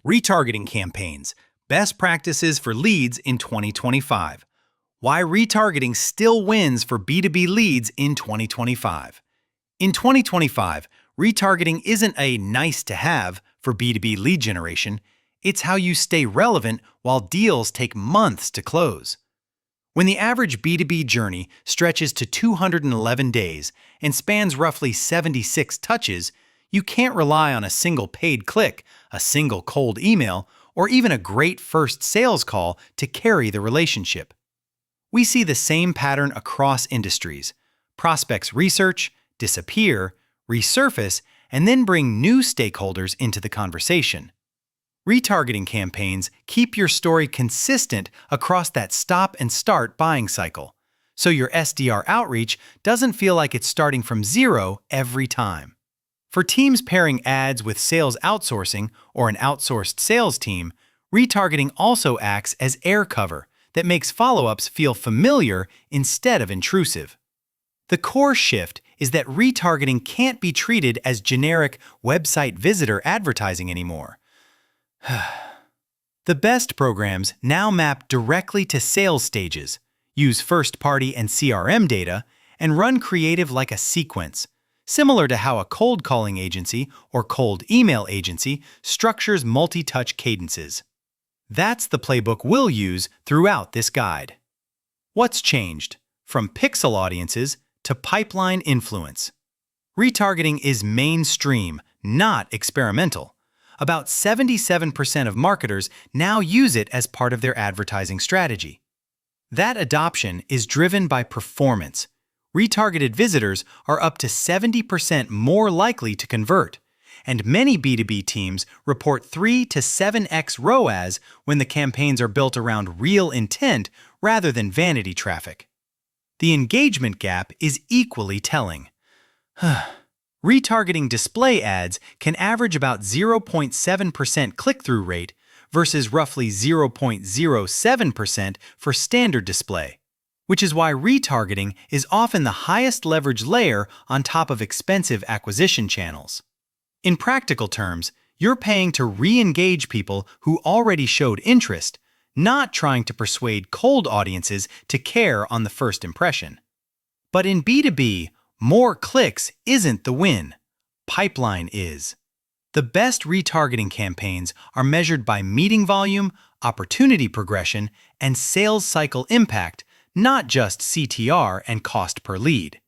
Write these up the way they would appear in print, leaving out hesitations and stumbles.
Retargeting campaigns, best practices for leads in 2025. Why retargeting still wins for B2B leads in 2025. In 2025, retargeting isn't a nice to have for B2B lead generation, it's how you stay relevant while deals take months to close. When the average B2B journey stretches to 211 days and spans roughly 76 touches, you can't rely on a single paid click, a single cold email, or even a great first sales call to carry the relationship. We see the same pattern across industries. Prospects research, disappear, resurface, and then bring new stakeholders into the conversation. Retargeting campaigns keep your story consistent across that stop and start buying cycle, so your SDR outreach doesn't feel like it's starting from zero every time. For teams pairing ads with sales outsourcing or an outsourced sales team, retargeting also acts as air cover that makes follow-ups feel familiar instead of intrusive. The core shift is that retargeting can't be treated as generic website visitor advertising anymore. The best programs now map directly to sales stages, use first-party and CRM data, and run creative like a sequence, similar to how a cold calling agency or cold email agency structures multi-touch cadences. That's the playbook we'll use throughout this guide. What's changed? From pixel audiences to pipeline influence. Retargeting is mainstream, not experimental. About 77% of marketers now use it as part of their advertising strategy. That adoption is driven by performance. Retargeted visitors are up to 70% more likely to convert, and many B2B teams report 3 to 7x ROAS when the campaigns are built around real intent rather than vanity traffic. The engagement gap is equally telling. Retargeting display ads can average about 0.7% click-through rate versus roughly 0.07% for standard display, which is why retargeting is often the highest leverage layer on top of expensive acquisition channels. In practical terms, you're paying to re-engage people who already showed interest, not trying to persuade cold audiences to care on the first impression. But in B2B, more clicks isn't the win. Pipeline is. The best retargeting campaigns are measured by meeting volume, opportunity progression, and sales cycle impact, not just CTR and cost per lead.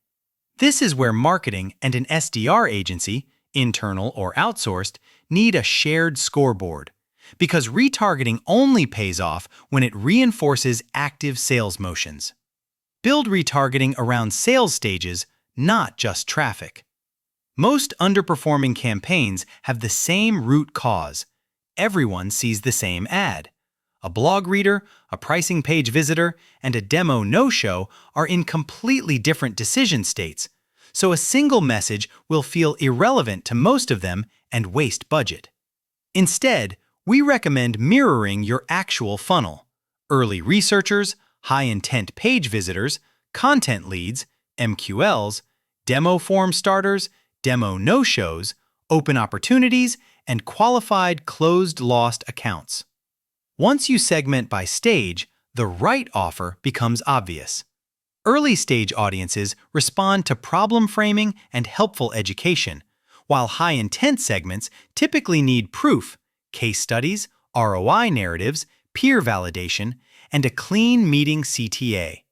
This is where marketing and an SDR agency, internal or outsourced, need a shared scoreboard, because retargeting only pays off when it reinforces active sales motions. Build retargeting around sales stages, not just traffic. Most underperforming campaigns have the same root cause. Everyone sees the same ad. A blog reader, a pricing page visitor, and a demo no-show are in completely different decision states, so a single message will feel irrelevant to most of them and waste budget. Instead, we recommend mirroring your actual funnel: early researchers, high-intent page visitors, content leads, MQLs, demo form starters, demo no-shows, open opportunities, and qualified closed-lost accounts. Once you segment by stage, the right offer becomes obvious. Early-stage audiences respond to problem framing and helpful education, while high-intent segments typically need proof, case studies, ROI narratives, peer validation, and a clean meeting CTA.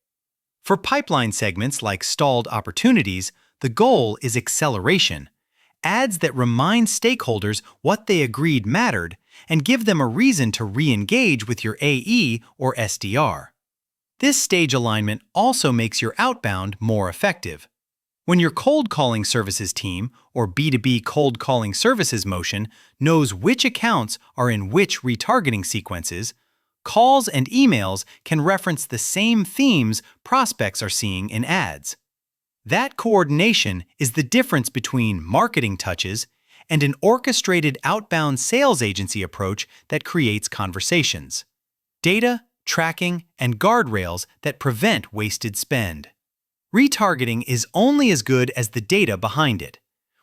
For pipeline segments like stalled opportunities, the goal is acceleration, ads that remind stakeholders what they agreed mattered and give them a reason to re-engage with your AE or SDR. This stage alignment also makes your outbound more effective. When your cold calling services team or B2B cold calling services motion knows which accounts are in which retargeting sequences, calls and emails can reference the same themes prospects are seeing in ads. That coordination is the difference between marketing touches and an orchestrated outbound sales agency approach that creates conversations, data, tracking, and guardrails that prevent wasted spend. Retargeting is only as good as the data behind it.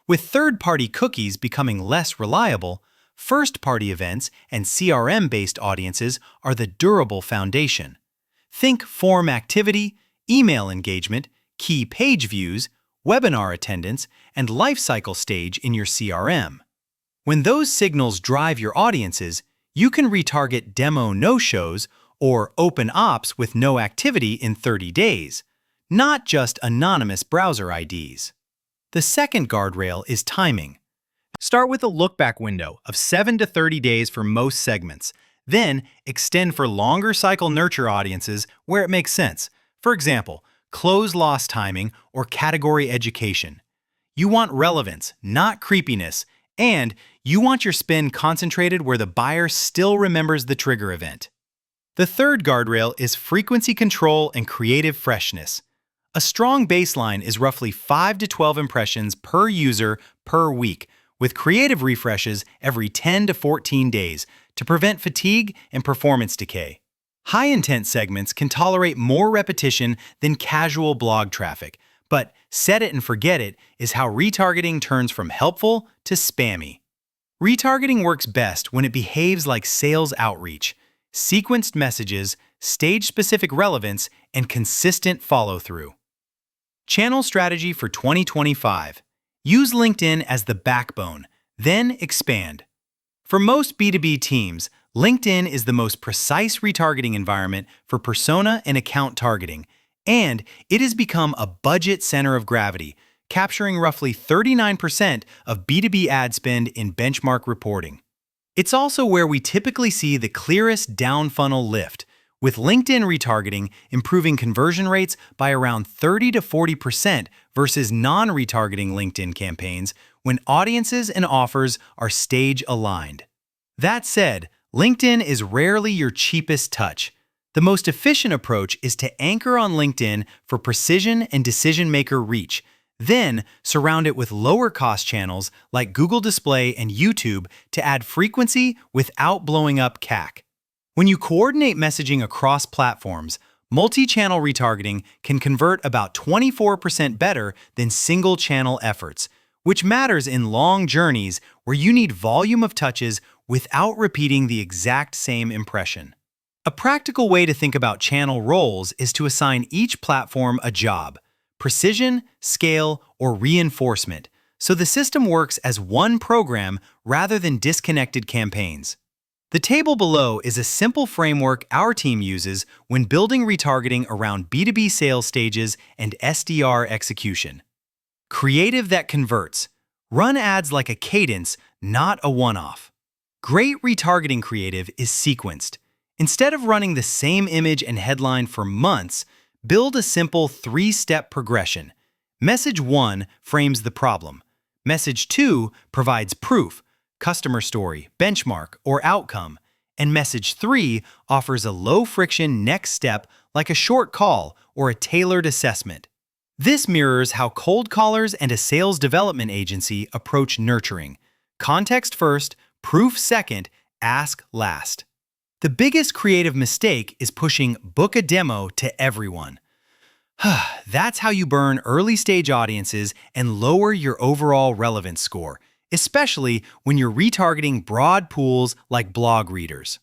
With third-party cookies becoming less reliable, first-party events and CRM-based audiences are the durable foundation. Think form activity, email engagement, key page views, webinar attendance, and lifecycle stage in your CRM. When those signals drive your audiences, you can retarget demo no-shows or open ops with no activity in 30 days, not just anonymous browser IDs. The second guardrail is timing. Start with a look-back window of 7 to 30 days for most segments, then extend for longer cycle nurture audiences where it makes sense. For example, close-loss timing or category education. You want relevance, not creepiness, and you want your spend concentrated where the buyer still remembers the trigger event. The third guardrail is frequency control and creative freshness. A strong baseline is roughly 5 to 12 impressions per user per week, with creative refreshes every 10 to 14 days to prevent fatigue and performance decay. High-intent segments can tolerate more repetition than casual blog traffic, but set it and forget it is how retargeting turns from helpful to spammy. Retargeting works best when it behaves like sales outreach: sequenced messages, stage-specific relevance, and consistent follow-through. Channel strategy for 2025. Use LinkedIn as the backbone, then expand. For most B2B teams, LinkedIn is the most precise retargeting environment for persona and account targeting, and it has become a budget center of gravity, capturing roughly 39% of B2B ad spend in benchmark reporting. It's also where we typically see the clearest down-funnel lift, with LinkedIn retargeting improving conversion rates by around 30 to 40% versus non-retargeting LinkedIn campaigns when audiences and offers are stage-aligned. That said, LinkedIn is rarely your cheapest touch. The most efficient approach is to anchor on LinkedIn for precision and decision-maker reach, then surround it with lower-cost channels like Google Display and YouTube to add frequency without blowing up CAC. When you coordinate messaging across platforms, multi-channel retargeting can convert about 24% better than single-channel efforts, which matters in long journeys where you need volume of touches without repeating the exact same impression. A practical way to think about channel roles is to assign each platform a job: precision, scale, or reinforcement, so the system works as one program rather than disconnected campaigns. The table below is a simple framework our team uses when building retargeting around B2B sales stages and SDR execution. Creative that converts. Run ads like a cadence, not a one-off. Great retargeting creative is sequenced. Instead of running the same image and headline for months, build a simple 3-step progression. Message 1 frames the problem. Message 2 provides proof, customer story, benchmark, or outcome, and message 3 offers a low-friction next step like a short call or a tailored assessment. This mirrors how cold callers and a sales development agency approach nurturing: context first, proof second, ask last. The biggest creative mistake is pushing "book a demo" to everyone. That's how you burn early-stage audiences and lower your overall relevance score, especially when you're retargeting broad pools like blog readers.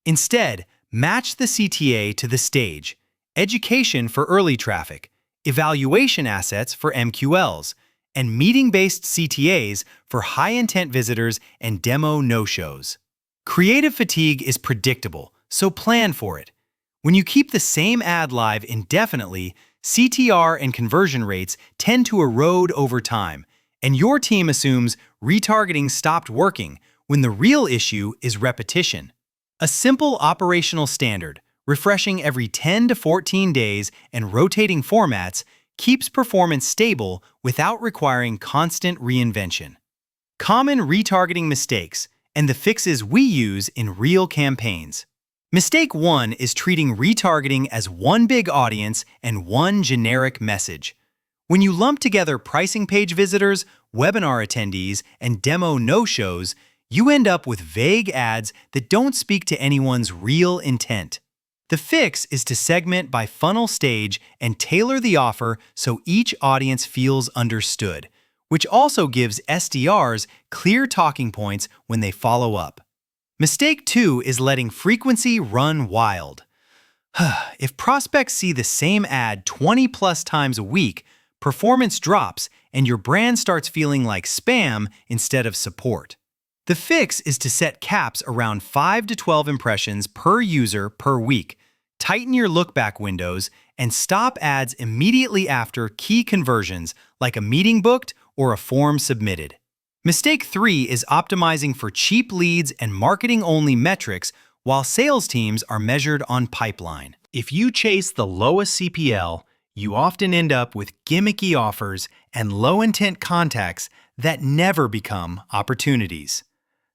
Instead, match the CTA to the stage: education for early traffic, evaluation assets for MQLs, and meeting-based CTAs for high-intent visitors and demo no-shows. Creative fatigue is predictable, so plan for it. When you keep the same ad live indefinitely, CTR and conversion rates tend to erode over time, and your team assumes retargeting stopped working when the real issue is repetition. A simple operational standard, refreshing every 10 to 14 days and rotating formats, keeps performance stable without requiring constant reinvention. Common retargeting mistakes and the fixes we use in real campaigns. Mistake 1 is treating retargeting as one big audience and one generic message. When you lump together pricing page visitors, webinar attendees, and demo no-shows, you end up with vague ads that don't speak to anyone's real intent. The fix is to segment by funnel stage and tailor the offer so each audience feels understood, which also gives SDRs clear talking points when they follow up. Mistake 2 is letting frequency run wild. If prospects see the same ad 20+ times a week, performance drops and your brand starts feeling like spam instead of support. The fix is to set caps around 5 to 12 impressions per user per week. Tighten your look-back windows and stop ads immediately after key conversions like a meeting booked or a form submitted. Mistake 3 is optimizing for cheap leads and marketing-only metrics while sales teams are measured on pipeline. If you chase the lowest CPL, you often end up with gimmicky offers and low-intent contacts that never become opportunities.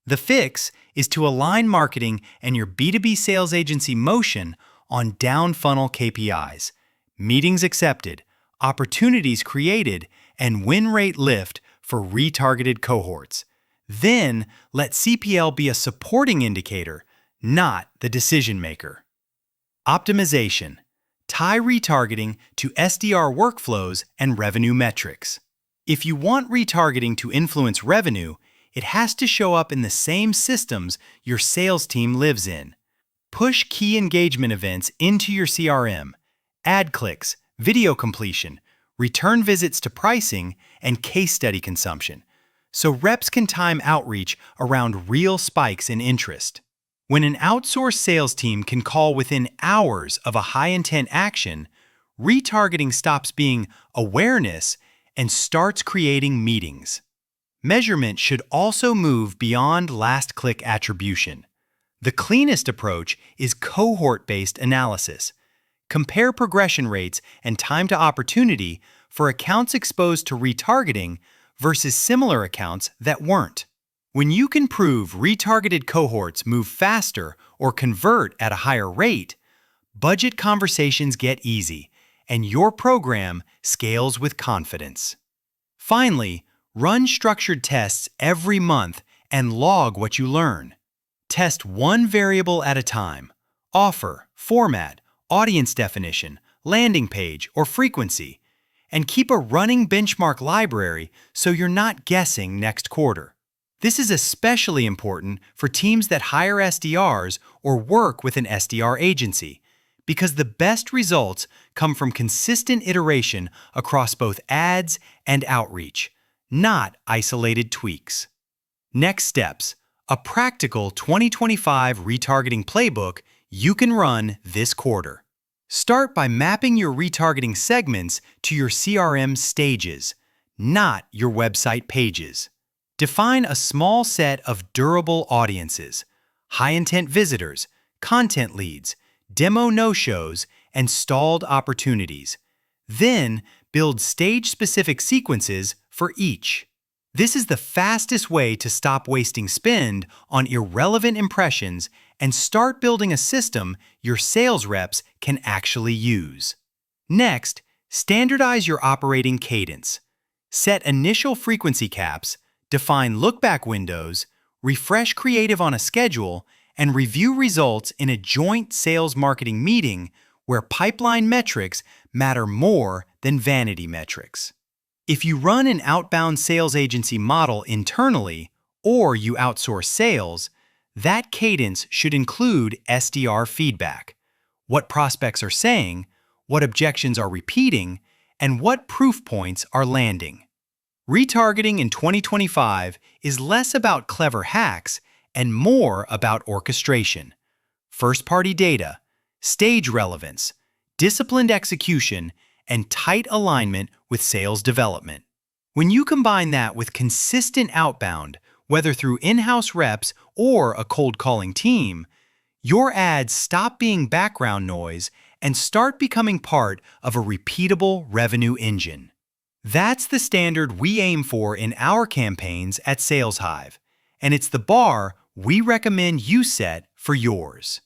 The fix is to align marketing and your B2B sales agency motion on down-funnel KPIs, meetings accepted, opportunities created, and win rate lift for retargeted cohorts. Then let CPL be a supporting indicator, not the decision maker. Optimization. Tie retargeting to SDR workflows and revenue metrics. If you want retargeting to influence revenue, it has to show up in the same systems your sales team lives in. Push key engagement events into your CRM, ad clicks, video completion, return visits to pricing, and case study consumption, so reps can time outreach around real spikes in interest. When an outsourced sales team can call within hours of a high-intent action, retargeting stops being awareness and starts creating meetings. Measurement should also move beyond last-click attribution. The cleanest approach is cohort-based analysis. Compare progression rates and time to opportunity for accounts exposed to retargeting versus similar accounts that weren't. When you can prove retargeted cohorts move faster or convert at a higher rate, budget conversations get easy, and your program scales with confidence. Finally, run structured tests every month and log what you learn. Test one variable at a time: offer, format, audience definition, landing page, or frequency, and keep a running benchmark library so you're not guessing next quarter. This is especially important for teams that hire SDRs or work with an SDR agency, because the best results come from consistent iteration across both ads and outreach, not isolated tweaks. Next steps: a practical 2025 retargeting playbook you can run this quarter. Start by mapping your retargeting segments to your CRM stages, not your website pages. Define a small set of durable audiences: high-intent visitors, content leads, demo no-shows, and stalled opportunities. Then build stage-specific sequences for each. This is the fastest way to stop wasting spend on irrelevant impressions and start building a system your sales reps can actually use. Next, standardize your operating cadence. Set initial frequency caps, define look-back windows, refresh creative on a schedule, and review results in a joint sales marketing meeting where pipeline metrics matter more than vanity metrics. If you run an outbound sales agency model internally or you outsource sales, that cadence should include SDR feedback: what prospects are saying, what objections are repeating, and what proof points are landing. Retargeting in 2025 is less about clever hacks and more about orchestration, first-party data, stage relevance, disciplined execution, and tight alignment with sales development. When you combine that with consistent outbound, whether through in-house reps or a cold calling team, your ads stop being background noise and start becoming part of a repeatable revenue engine. That's the standard we aim for in our campaigns at SalesHive, and it's the bar we recommend you set for yours.